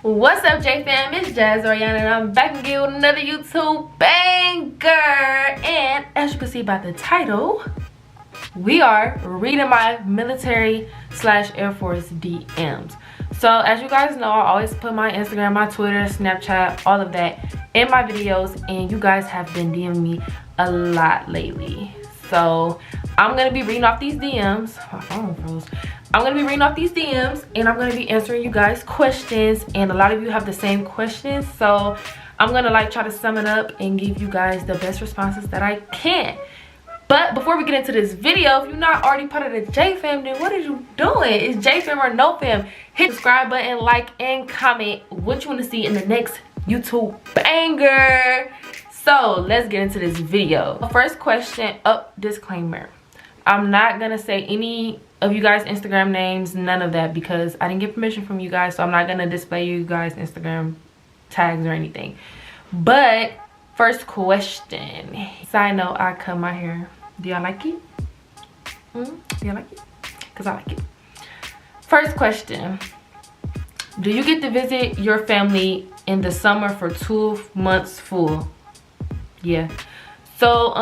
What's up, J fam? It's Jazz Oriana, and I'm back again with another YouTube banger. And as you can see by the title, we are reading my military/Air Force DMs. So as you guys know, I always put my Instagram, my Twitter, Snapchat, all of that in my videos, and you guys have been DMing me a lot lately. So I'm gonna be reading off these DMs. My phone froze. I'm gonna be reading off these DMs and I'm gonna be answering you guys questions, and a lot of you have the same questions, so I'm gonna try to sum it up and give you guys the best responses that I can. But before we get into this video, if you're not already part of the J fam, then what are you doing? It's J fam or no fam. Hit the subscribe button, like, and comment what you want to see in the next YouTube banger. So let's get into this video. First question, disclaimer. I'm not gonna say any of you guys' Instagram names, none of that, because I didn't get permission from you guys, so I'm not gonna display you guys' Instagram tags or anything. But first question. Side note, I cut my hair. Do y'all like it? Do y'all like it? Because I like it. First question. Do you get to visit your family in the summer for 2 months full? Yeah. So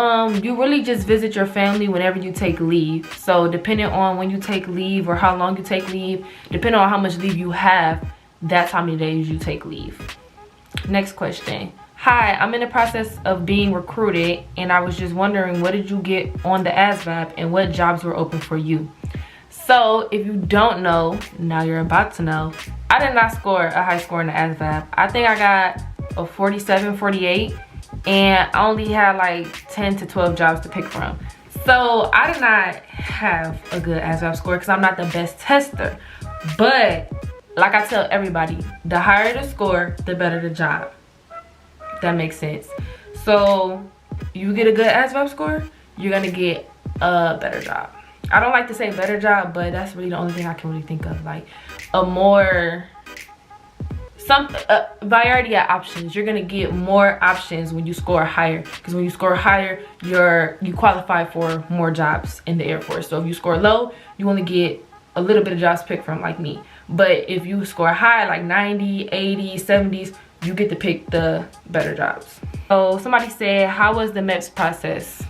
you really just visit your family whenever you take leave. So depending on when you take leave or how long you take leave, depending on how much leave you have, that's how many days you take leave. Next question. Hi, I'm in the process of being recruited, and I was just wondering, what did you get on the ASVAB and what jobs were open for you? So if you don't know, now you're about to know. I did not score a high score in the ASVAB. I think I got a 47, 48. And I only had like 10 to 12 jobs to pick from. So I did not have a good ASVAB score because I'm not the best tester. But like I tell everybody, the higher the score, the better the job. That makes sense. So you get a good ASVAB score, you're gonna get a better job. I don't like to say better job, but that's really the only thing I can really think of. Like a more variety of options. You're gonna get more options when you score higher, because when you score higher, you qualify for more jobs in the Air Force. So if you score low, you only get a little bit of jobs picked from, like me. But if you score high, like 90, 80, 70s, you get to pick the better jobs. So somebody said, how was the MEPS process?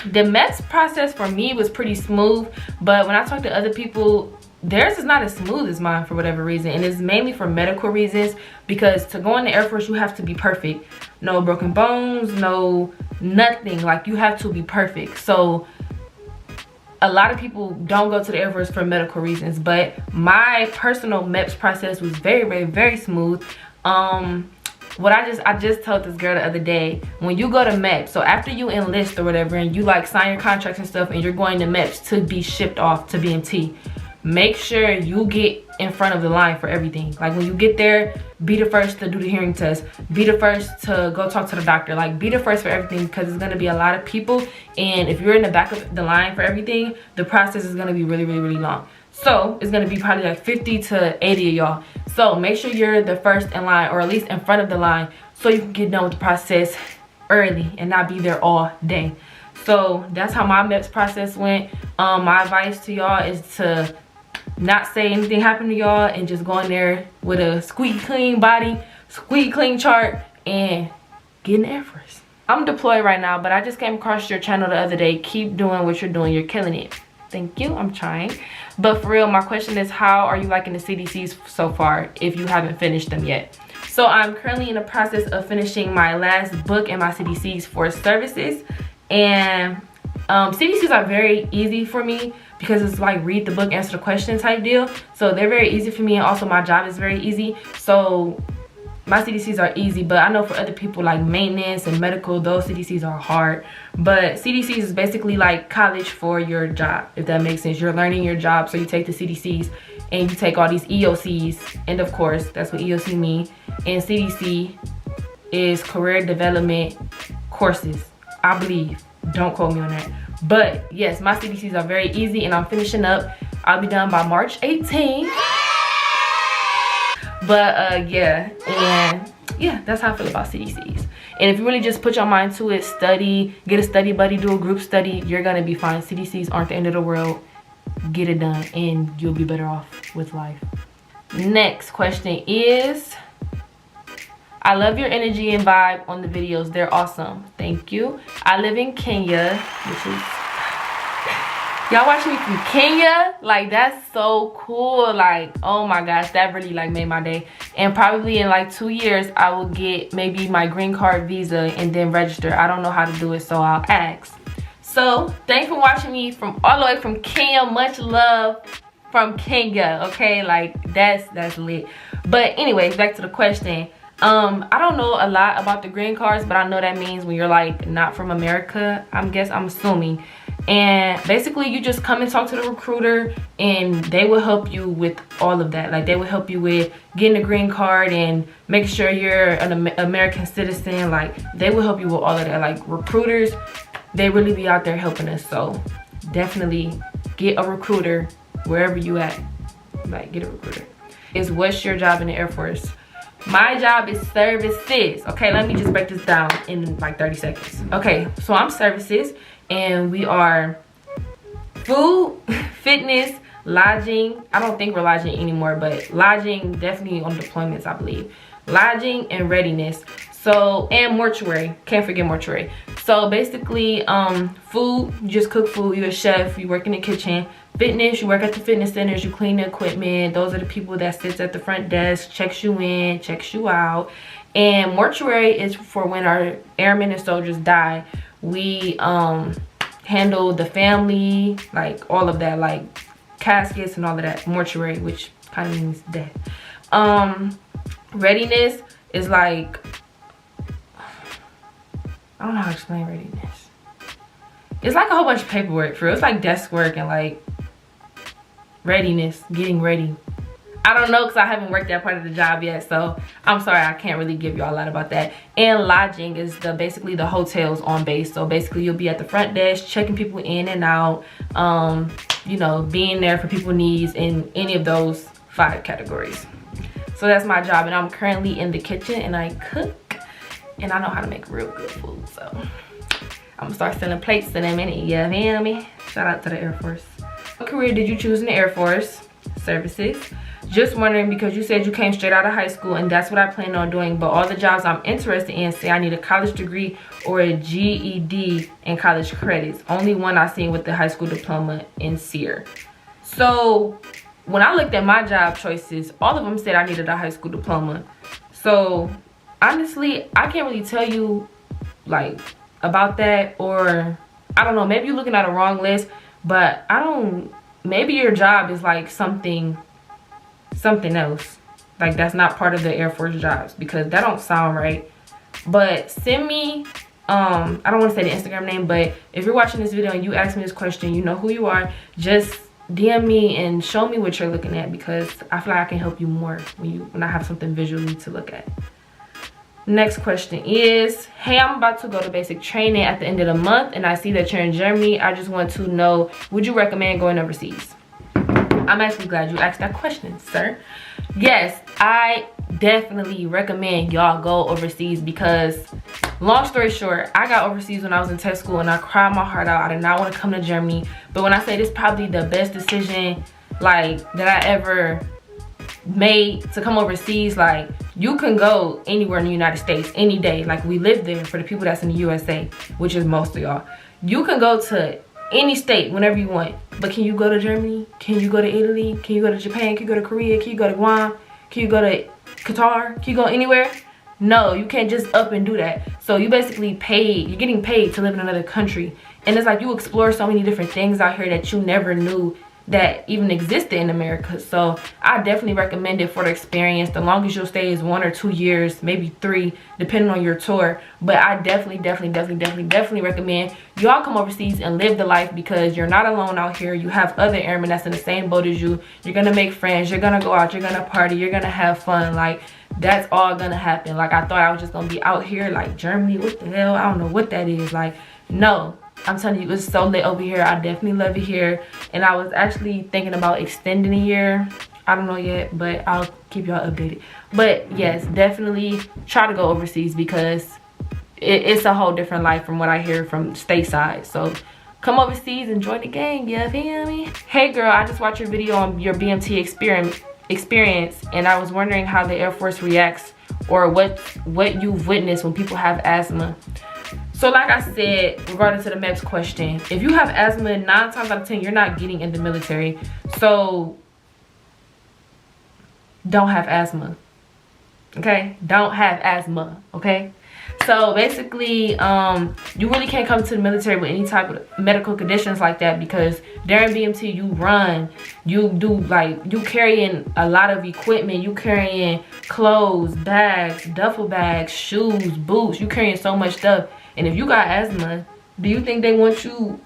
The MEPS process for me was pretty smooth, but when I talk to other people, theirs is not as smooth as mine for whatever reason, and it's mainly for medical reasons, because to go in the Air Force you have to be perfect. No broken bones, no nothing. Like, you have to be perfect. So a lot of people don't go to the Air Force for medical reasons, but my personal MEPS process was very, very, very smooth. I just told this girl the other day, when you go to MEPS, so after you enlist or whatever and you like sign your contracts and stuff and you're going to MEPS to be shipped off to BMT, make sure you get in front of the line for everything. Like, when you get there, be the first to do the hearing test, be the first to go talk to the doctor. Like, be the first for everything, because it's going to be a lot of people, and if you're in the back of the line for everything, the process is going to be really, really, really long. So it's going to be probably like 50 to 80 of y'all. So make sure you're the first in line, or at least in front of the line, so you can get done with the process early and not be there all day. So that's how my MEPS process went. My advice to y'all is to not say anything happened to y'all and just go in there with a squeaky clean body, squeaky clean chart, and get in the Air Force. I'm deployed right now, but I just came across your channel the other day. Keep doing what you're doing. You're killing it. Thank you. I'm trying. But for real, my question is, how are you liking the CDCs so far if you haven't finished them yet? So I'm currently in the process of finishing my last book and my CDCs for services. And CDCs are very easy for me because it's like read the book, answer the question type deal. So they're very easy for me, and also my job is very easy. So my CDCs are easy, but I know for other people like maintenance and medical, those CDCs are hard. But CDCs is basically like college for your job, if that makes sense. You're learning your job, so you take the CDCs and you take all these EOCs, and of course that's what EOC mean. And CDC is career development courses, I believe. Don't quote me on that. But yes, my CDCs are very easy, and I'm finishing up. I'll be done by March 18th. But yeah, and yeah, that's how I feel about CDCs. And if you really just put your mind to it, study, get a study buddy, do a group study, you're gonna be fine. CDCs aren't the end of the world. Get it done and you'll be better off with life. Next question is, I love your energy and vibe on the videos. They're awesome. Thank you. I live in Kenya, which is, y'all watching me from Kenya? Like, that's so cool. Like, oh my gosh, that really like made my day. And probably in like 2 years, I will get maybe my green card visa and then register. I don't know how to do it, so I'll ask. So thanks for watching me from all the way from Kenya. Much love from Kenya, okay? Like, that's lit. But anyways, back to the question. I don't know a lot about the green cards, but I know that means when you're like not from America, I'm assuming. And basically you just come and talk to the recruiter and they will help you with all of that. Like, they will help you with getting a green card and making sure you're an American citizen. Like, they will help you with all of that. Like, recruiters, they really be out there helping us. So definitely get a recruiter wherever you at. Like, get a recruiter. What's your job in the Air Force? My job is services. Okay, let me just break this down in like 30 seconds. Okay, so I'm services, and we are food, fitness, lodging. I don't think we're lodging anymore, but lodging definitely on deployments, I believe. Lodging and readiness. So, and mortuary. Can't forget mortuary. So basically, food, you just cook food. You're a chef, you work in the kitchen. Fitness, you work at the fitness centers, you clean the equipment. Those are the people that sits at the front desk, checks you in, checks you out. And mortuary is for when our airmen and soldiers die. We handle the family, like all of that, like caskets and all of that. Mortuary, which kind of means death. Readiness is like, I don't know how to explain readiness. It's like a whole bunch of paperwork for real. It's like desk work and like readiness, getting ready. I don't know because I haven't worked that part of the job yet, so I'm sorry, I can't really give you a lot about that. And lodging is basically the hotels on base. So basically you'll be at the front desk checking people in and out, you know, being there for people's needs in any of those 5 categories. So that's my job, and I'm currently in the kitchen and I cook, and I know how to make real good food. So I'm gonna start selling plates in a minute. You feel me? Shout out to the Air Force. What career did you choose in the Air Force? Services. Just wondering because you said you came straight out of high school, and that's what I plan on doing, but all the jobs I'm interested in say I need a college degree or a GED and college credits. Only one I seen with the high school diploma in SEER. So when I looked at my job choices, all of them said I needed a high school diploma. So honestly, I can't really tell you like about that, or I don't know, maybe you're looking at a wrong list, but I don't, maybe your job is like something else, like that's not part of the Air Force jobs, because that don't sound right. But send me I don't want to say the Instagram name, but if you're watching this video and you ask me this question, you know who you are. Just DM me and show me what you're looking at, because I feel like I can help you more when I have something visually to look at. Next question is, hey, I'm about to go to basic training at the end of the month and I see that you're in Germany. I just want to know, would you recommend going overseas? I'm actually glad you asked that question, sir. Yes, I definitely recommend y'all go overseas, because long story short, I got overseas when I was in tech school and I cried my heart out. I did not want to come to Germany, but when I say this is probably the best decision like that I ever made to come overseas, like you can go anywhere in the United States any day. Like we live there, for the people that's in the USA, which is most of y'all. You can go to any state whenever you want, but can you go to Germany? Can you go to Italy? Can you go to Japan? Can you go to Korea? Can you go to Guam? Can you go to Qatar? Can you go anywhere? No, you can't just up and do that. So you basically you're getting paid to live in another country, and it's like you explore so many different things out here that you never knew that even existed in America. So I definitely recommend it for the experience. The longest you'll stay is 1 or 2 years, maybe 3, depending on your tour. But I definitely recommend y'all come overseas and live the life, because you're not alone out here. You have other airmen that's in the same boat as you. You're gonna make friends, you're gonna go out, you're gonna party, you're gonna have fun. Like, that's all gonna happen. Like, I thought I was just gonna be out here like Germany, what the hell, I don't know what that is. Like, no, I'm telling you, it's so lit over here. I definitely love it here, and I was actually thinking about extending a year. I don't know yet, but I'll keep y'all updated. But yes, definitely try to go overseas, because it's a whole different life from what I hear from stateside. So come overseas and join the gang, you feel me? Hey girl, I just watched your video on your BMT experience, and I was wondering how the Air Force reacts, or what you've witnessed when people have asthma. So like I said, regarding to the MEPS question, if you have asthma, 9 times out of 10, you're not getting in the military. So don't have asthma, okay? Don't have asthma, okay? So basically, you really can't come to the military with any type of medical conditions like that, because during BMT, you run, you do, like, you carrying a lot of equipment, you carrying clothes, bags, duffel bags, shoes, boots, you carrying so much stuff. And if you got asthma, do you think they want you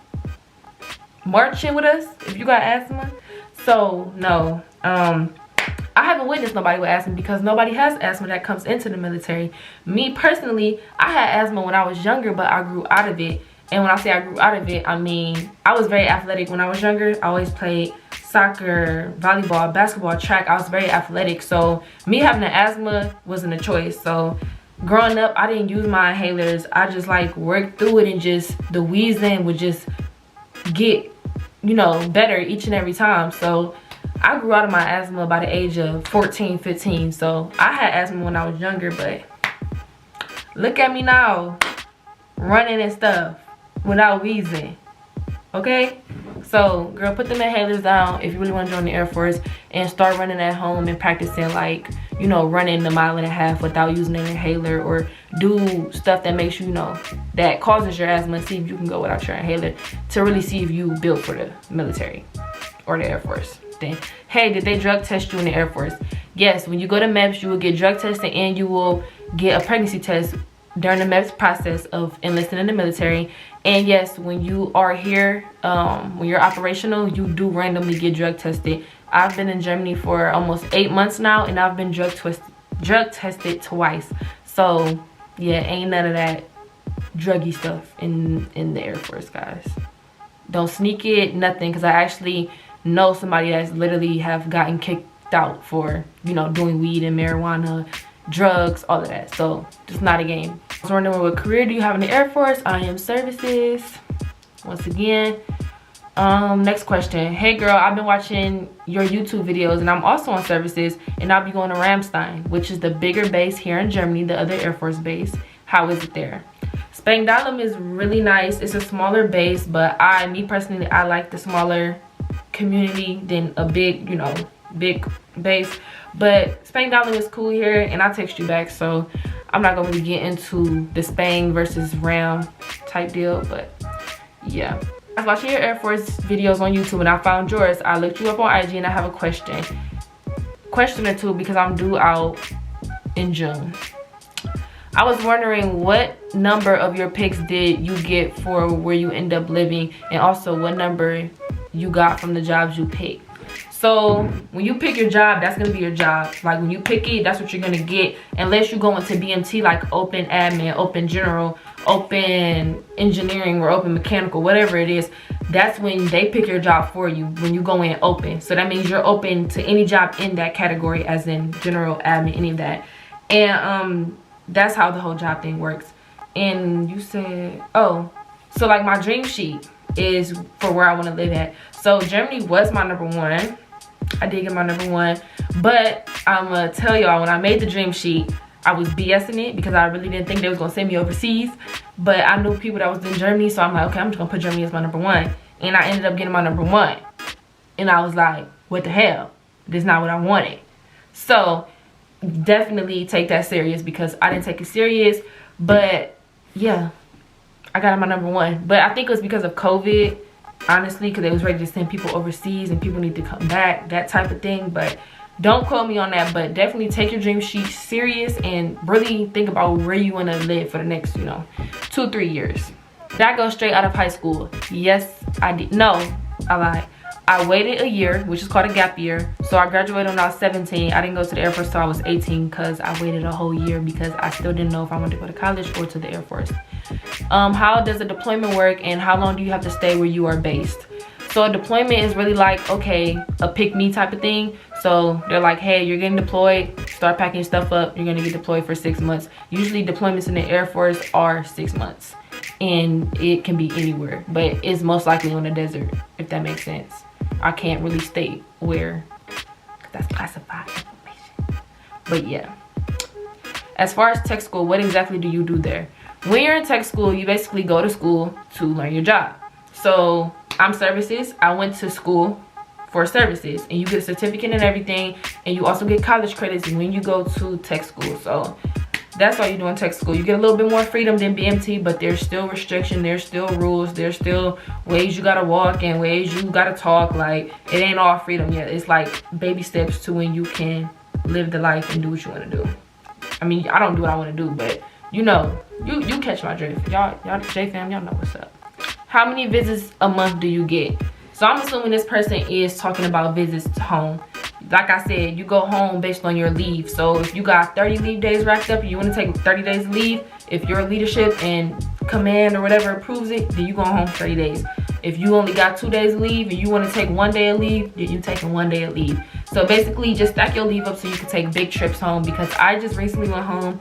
marching with us if you got asthma? So no, I haven't witnessed nobody with asthma, because nobody has asthma that comes into the military. Me personally, I had asthma when I was younger, but I grew out of it. And when I say I grew out of it, I mean I was very athletic when I was younger. I always played soccer, volleyball, basketball, track. I was very athletic, so me having an asthma wasn't a choice. So growing up, I didn't use my inhalers. I just like worked through it, and just the wheezing would just get, you know, better each and every time. So I grew out of my asthma by the age of 14, 15. So I had asthma when I was younger, but look at me now, running and stuff without wheezing, okay? So girl, put them inhalers down if you really want to join the Air Force, and start running at home and practicing, like, you know, running the 1.5 miles without using an inhaler, or do stuff that makes you, you know, that causes your asthma. See if you can go without your inhaler, to really see if you built for the military or the Air Force. Then, hey, did they drug test you in the Air Force? Yes, when you go to MEPS, you will get drug tested, and you will get a pregnancy test during the MEPS process of enlisting in the military. And yes, when you are here, when you're operational, you do randomly get drug tested. I've been in Germany for almost 8 months now, and I've been drug tested twice. So yeah, ain't none of that druggy stuff in the Air Force, guys. Don't sneak it, nothing, because I actually know somebody that's literally have gotten kicked out for, you know, doing weed and marijuana, drugs, all of that. So it's not a game. I was wondering, what career do you have in the Air Force? I am services. Once again, next question. Hey girl, I've been watching your YouTube videos, and I'm also on services, and I'll be going to Ramstein, which is the bigger base here in Germany, the other Air Force base. How is it there? Spangdahlem is really nice. It's a smaller base, but me personally, I like the smaller community than a big, you know, big base. But Spangdahlem is cool here, and I'll text you back, so I'm not gonna really get into the Spang versus Ram type deal. But yeah, I was watching your Air Force videos on YouTube, and I found yours. I looked you up on IG, and I have a question or two, because I'm due out in June. I was wondering, what number of your picks did you get for where you end up living, and also what number you got from the jobs you picked. So when you pick your job, that's gonna be your job. Like when you pick it, that's what you're gonna get, unless you go into BMT, like open admin, open general, open engineering, or open mechanical, whatever it is. That's when they pick your job for you, when you go in open. So that means you're open to any job in that category, as in general, admin, any of that. And that's how the whole job thing works. And you said, oh, so like my dream sheet is for where I want to live at. So Germany was my #1. I did get my #1, but I'm gonna tell y'all, when I made the dream sheet, I was BSing it, because I really didn't think they was gonna send me overseas. But I knew people that was in Germany, so I'm like, okay, I'm just gonna put Germany as my #1. And I ended up getting my #1, and I was like, what the hell, this is not what I wanted. So definitely take that serious, because I didn't take it serious. But yeah, I got my #1, but I think it was because of COVID, honestly, because they was ready to send people overseas and people need to come back, that type of thing. But don't quote me on that, but definitely take your dream sheet serious, and really think about where you want to live for the next, you know, 2-3 years. Did I go straight out of high school? Yes, I did. No, I lied. I waited a year, which is called a gap year. So I graduated when I was 17. I didn't go to the Air Force till I was 18, because I waited a whole year, because I still didn't know if I wanted to go to college or to the Air Force. How does a deployment work, and how long do you have to stay where you are based? So a deployment is really like, okay, a pick me type of thing. So they're like, hey, you're getting deployed, start packing your stuff up, you're gonna get deployed for 6 months. Usually deployments in the Air Force are 6 months, and it can be anywhere, but it's most likely on the desert, if that makes sense. I can't really state where, That's classified information. But yeah, as far as tech school, what exactly do you do there? When you're in tech school, you basically go to school to learn your job. So I'm services. I went to school for services, and you get a certificate and everything, and you also get college credits when you go to tech school. So that's all you do in tech school. You get a little bit more freedom than BMT, but there's still restriction, there's still rules, there's still ways you gotta walk and ways you gotta talk. Like, it ain't all freedom yet. It's like baby steps to when you can live the life and do what you want to do. I mean, I don't do what I want to do, but you know, you catch my drift. Y'all J fam, y'all know what's up. How many visits a month do you get? So I'm assuming this person is talking about visits to home. Like I said, you go home based on your leave. So if you got 30 leave days racked up and you want to take 30 days leave, if your leadership and command or whatever approves it, then you go home 30 days. If you only got 2 days leave and you want to take 1 day of leave, then you taking 1 day of leave. So basically just stack your leave up so you can take big trips home, because I just recently went home,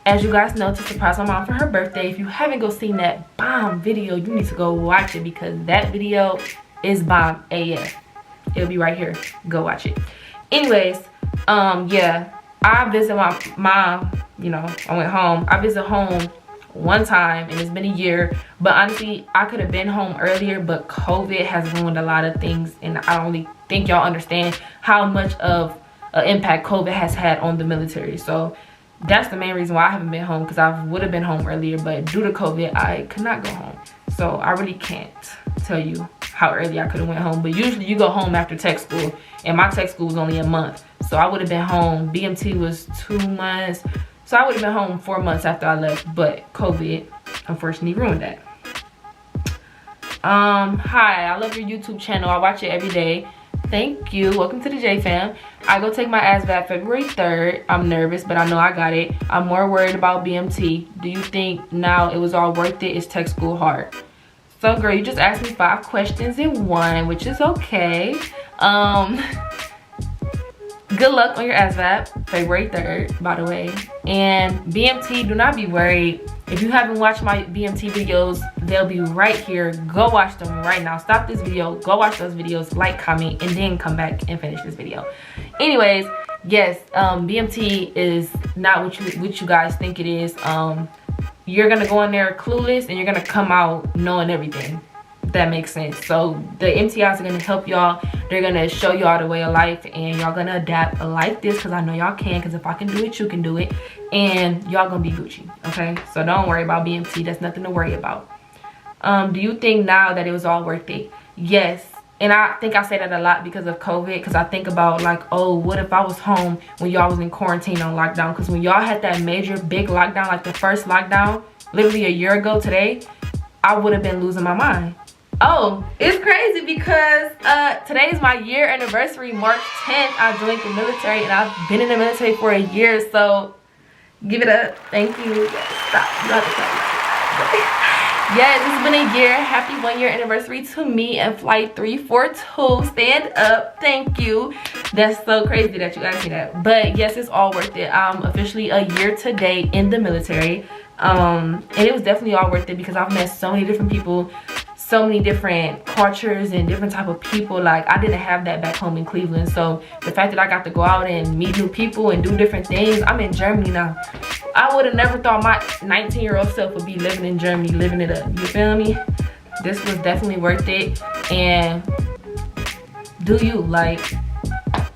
as you guys know, to surprise my mom for her birthday. If you haven't go seen that bomb video, you need to go watch it, because that video is bomb AF. It'll be right here. Go watch it. Anyways, yeah, I visit my mom. You know, I went home. I visit home one time, and it's been a year. But honestly, I could have been home earlier, but COVID has ruined a lot of things, and I don't really think y'all understand how much of an impact COVID has had on the military. So that's the main reason why I haven't been home, because I would have been home earlier, but due to COVID, I could not go home. So I really can't tell you how early I could have went home. But usually you go home after tech school, and my tech school was only a month. So I would have been home. BMT was 2 months. So I would have been home 4 months after I left, but COVID unfortunately ruined that. Hi, I love your YouTube channel. I watch it every day. Thank you. Welcome to the J fam. I go take my ASVAB February 3rd. I'm nervous, but I know I got it. I'm more worried about BMT. Do you think now it was all worth it? Is tech school hard? So girl, you just asked me 5 questions in one, which is okay. Good luck on your ASVAB, February 3rd, by the way. And BMT, do not be worried. If you haven't watched my BMT videos, they'll be right here. Go watch them right now. Stop this video, go watch those videos, like, comment, and then come back and finish this video. Anyways, yes, BMT is not what you guys think it is. You're gonna go in there clueless, and you're gonna come out knowing everything. That makes sense. So the MTIs are gonna help y'all. They're gonna show y'all the way of life, and y'all gonna adapt like this, because I know y'all can, because if I can do it, you can do it, and y'all gonna be Gucci. Okay, so don't worry about BMT. That's nothing to worry about. Do you think now that it was all worth it? Yes. And I think I say that a lot because of COVID, because I think about like, oh, what if I was home when y'all was in quarantine on lockdown? Because when y'all had that major big lockdown, like the first lockdown literally a year ago today, I would have been losing my mind. Oh, it's crazy because today is my year anniversary. March 10th, I joined the military, and I've been in the military for a year. So give it up. Thank you. Stop. Yes, it's been a year. Happy 1-year anniversary to me and Flight 342. Stand up. Thank you. That's so crazy that you asked me that. But yes, it's all worth it. I'm officially a year today in the military. And it was definitely all worth it, because I've met so many different people, so many different cultures and different type of people. Like, I didn't have that back home in Cleveland. So the fact that I got to go out and meet new people and do different things. I'm in Germany now. I would have never thought my 19-year-old self would be living in Germany, living it up. You feel me? This was definitely worth it. And do you, like,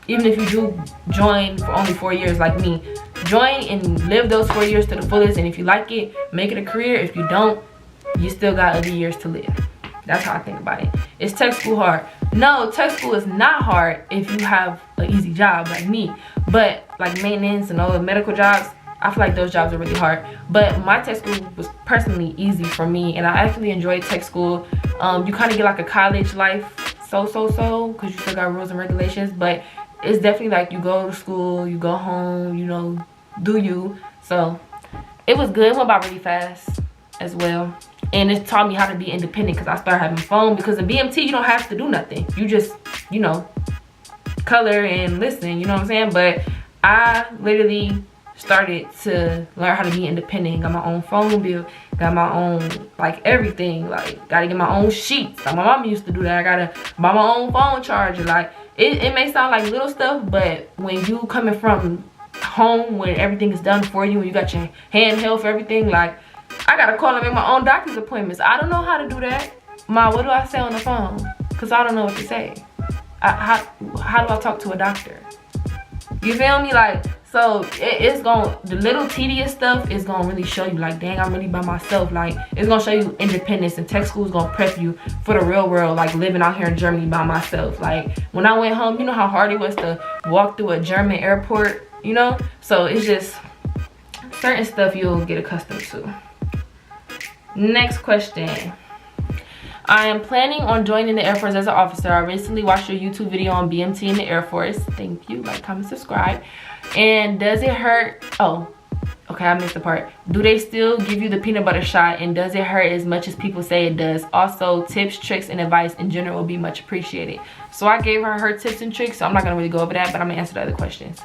even if you do join for only 4 years like me, join and live those 4 years to the fullest. And if you like it, make it a career. If you don't, you still got other years to live. That's how I think about it. Is tech school hard? No, tech school is not hard if you have an easy job like me. But like maintenance and all the medical jobs, I feel like those jobs are really hard. But my tech school was personally easy for me, and I actually enjoyed tech school. You kind of get like a college life, because you still got rules and regulations. But it's definitely like you go to school, you go home, you know, do you. So it was good. It went by really fast as well. And it taught me how to be independent, because I started having phone. Because in BMT, you don't have to do nothing. You just, you know, color and listen, you know what I'm saying? But I literally started to learn how to be independent. Got my own phone bill, got my own, like, everything. Like, gotta get my own sheets. Like, my mom used to do that. I gotta buy my own phone charger. Like, it may sound like little stuff, but when you coming from home when everything is done for you and you got your hand held for everything, like I gotta call and make my own doctor's appointments. I don't know how to do that. Ma, what do I say on the phone? Because I don't know what to say. How do I talk to a doctor? You feel me? Like, so it's gonna, the little tedious stuff is gonna really show you like, dang, I'm really by myself. Like, it's gonna show you independence, and tech school is gonna prep you for the real world, like living out here in Germany by myself. Like, when I went home, you know how hard it was to walk through a German airport, you know? So it's just certain stuff you'll get accustomed to. Next question. I am planning on joining the Air Force as an officer. I recently watched your YouTube video on BMT in the Air Force. Thank you. Like, comment, subscribe. And does it hurt? Oh, okay, I missed the part. Do they still give you the peanut butter shot? And does it hurt as much as people say it does? Also, tips, tricks, and advice in general will be much appreciated. So I gave her tips and tricks, so I'm not going to really go over that, but I'm going to answer the other questions.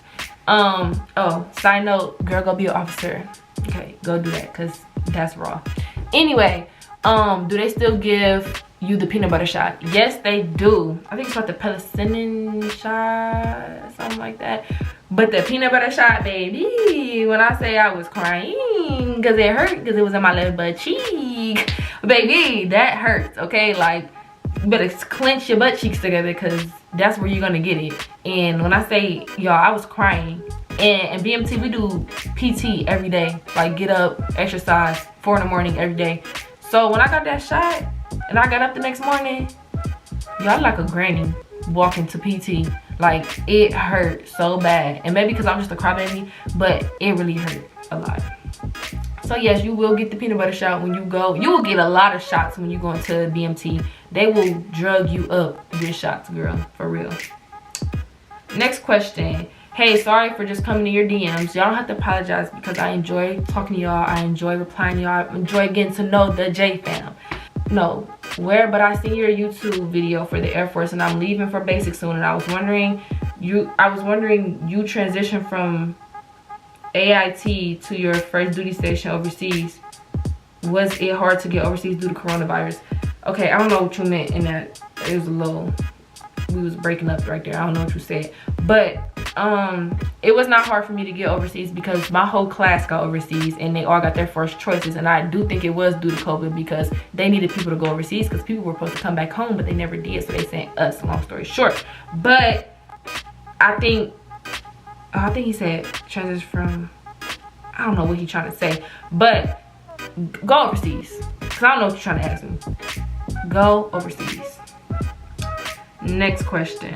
Oh, side note, girl, go be an officer. Okay, go do that, because that's raw. Anyway, do they still give you the peanut butter shot? Yes, they do. I think it's called the penicillin shot, something like that. But the peanut butter shot, baby, when I say I was crying because it hurt, because it was in my left butt cheek, baby, that hurts. Okay, like, you better clench your butt cheeks together, because that's where you're gonna get it. And when I say, y'all, I was crying. And BMT, we do PT every day, like get up, exercise 4 in the morning every day. So when I got that shot and I got up the next morning, y'all, like a granny walking to PT. Like, it hurt so bad. And maybe because I'm just a crybaby, but it really hurt a lot. So yes, you will get the peanut butter shot when you go. You will get a lot of shots when you go into BMT. They will drug you up to get shots, girl, for real. Next question. Hey, sorry for just coming to your DMs. Y'all don't have to apologize, because I enjoy talking to y'all. I enjoy replying to y'all. I enjoy getting to know the J fam. No, but I seen your YouTube video for the Air Force, and I'm leaving for basic soon. And I was wondering, you transitioned from AIT to your first duty station overseas. Was it hard to get overseas due to coronavirus? Okay, I don't know what you meant in that. It was a little, we was breaking up right there. I don't know what you said, but it was not hard for me to get overseas, because my whole class got overseas and they all got their first choices. And I do think it was due to COVID, because they needed people to go overseas, because people were supposed to come back home, but they never did, so they sent us, long story short. But I think he said transition from, I don't know what he's trying to say, but go overseas, because I don't know what you're trying to ask me. Go overseas. Next question.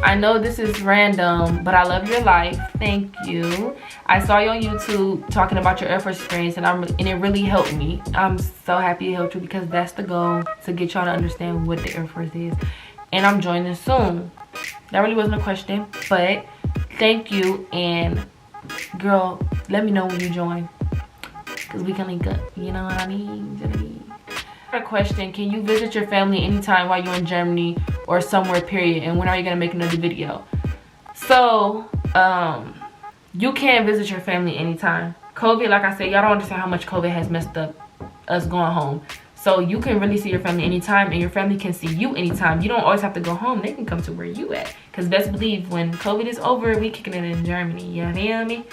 I know this is random, but I love your life. Thank you. I saw you on YouTube talking about your Air Force experience, and it really helped me. I'm so happy it helped you, because that's the goal, to get y'all to understand what the Air Force is. And I'm joining soon. That really wasn't a question, but thank you. And girl, let me know when you join, because we can link up. You know what I mean? A question. Can you visit your family anytime while you're in Germany or somewhere, period? And when are you gonna make another video? So you can visit your family anytime. COVID, like I said, y'all don't understand how much COVID has messed up us going home. So you can really see your family anytime, and your family can see you anytime. You don't always have to go home. They can come to where you at, because best believe when COVID is over, we kicking it in Germany. You feel me?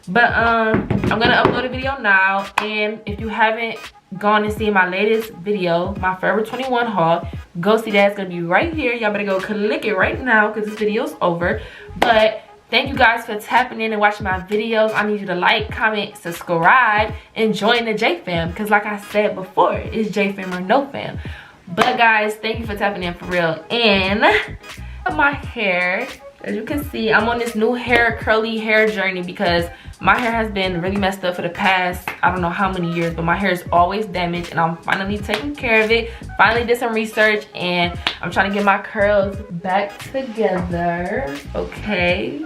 But I'm gonna upload a video now, and if you haven't gone and seen my latest video, my Forever 21 haul, go see that. It's gonna be right here. Y'all better go click it right now, because this video's over. But thank you guys for tapping in and watching my videos. I need you to like, comment, subscribe, and join the J fam, because like I said before, it's J fam or no fam. But guys, thank you for tapping in, for real. And my hair, as you can see, I'm on this new curly hair journey, because my hair has been really messed up for the past, I don't know how many years, but my hair is always damaged, and I'm finally taking care of it. Finally did some research, and I'm trying to get my curls back together. Okay,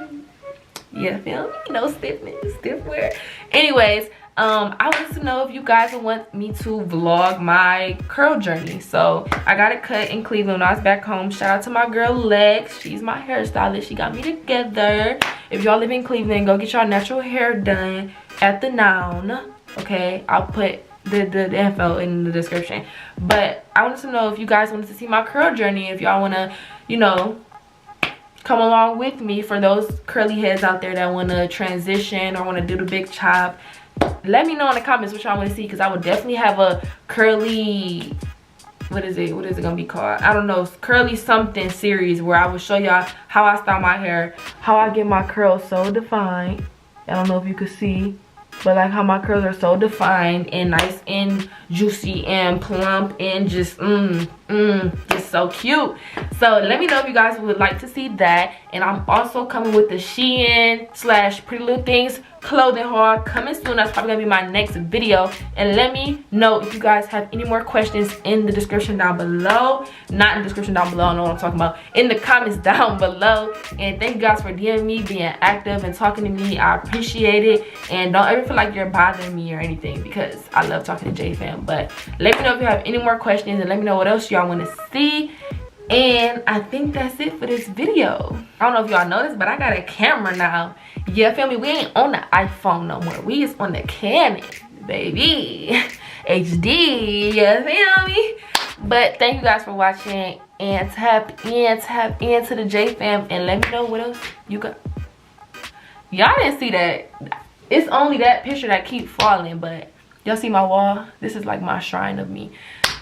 you feel me? No stiffness, stiff wear. Anyways, I wanted to know if you guys would want me to vlog my curl journey. So I got it cut in Cleveland when I was back home. Shout out to my girl Lex. She's my hairstylist. She got me together. If y'all live in Cleveland, go get y'all natural hair done at the Noun. Okay, I'll put the info in the description. But I wanted to know if you guys wanted to see my curl journey, if y'all want to, you know, come along with me. For those curly heads out there that want to transition or want to do the big chop, let me know in the comments what y'all want to see, because I would definitely have a curly, what is it gonna be called, I don't know, curly something series, where I will show y'all how I style my hair, how I get my curls so defined. I don't know if you could see, but like how my curls are so defined and nice and juicy and plump and just just so cute. So let me know if you guys would like to see that. And I'm also coming with the Shein / Pretty Little Things clothing haul coming soon. That's probably gonna be my next video. And let me know if you guys have any more questions in the description down below. Not in the description down below, I know what I'm talking about, in the comments down below. And thank you guys for DMing me, being active and talking to me. I appreciate it. And don't ever feel like you're bothering me or anything, because I love talking to JFam. But let me know if you have any more questions, and let me know what else y'all want to see. And I think that's it for this video. I don't know if y'all noticed, but I got a camera now. Yeah, feel me? We ain't on the iPhone no more. We is on the Canon, baby. HD, you feel me? But thank you guys for watching, and tap into the JFam, and let me know what else you got. Y'all didn't see that. It's only that picture that keep falling, but y'all see my wall? This is like my shrine of me.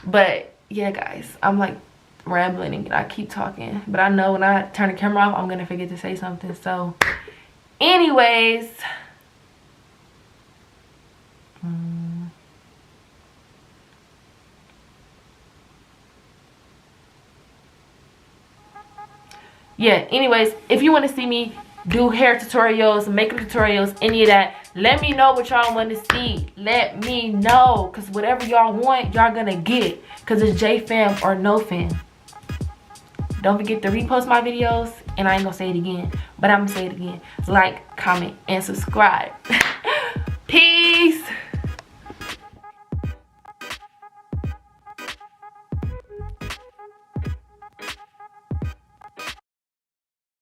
But yeah, guys, I'm like rambling and I keep talking, but I know when I turn the camera off, I'm gonna forget to say something. So anyways, yeah, anyways, if you want to see me do hair tutorials, makeup tutorials, any of that, let me know what y'all want to see. Let me know, because whatever y'all want, y'all gonna get, because it's JFam or no fam. Don't forget to repost my videos, and I ain't gonna say it again, but I'm gonna say it again. Like, comment, and subscribe.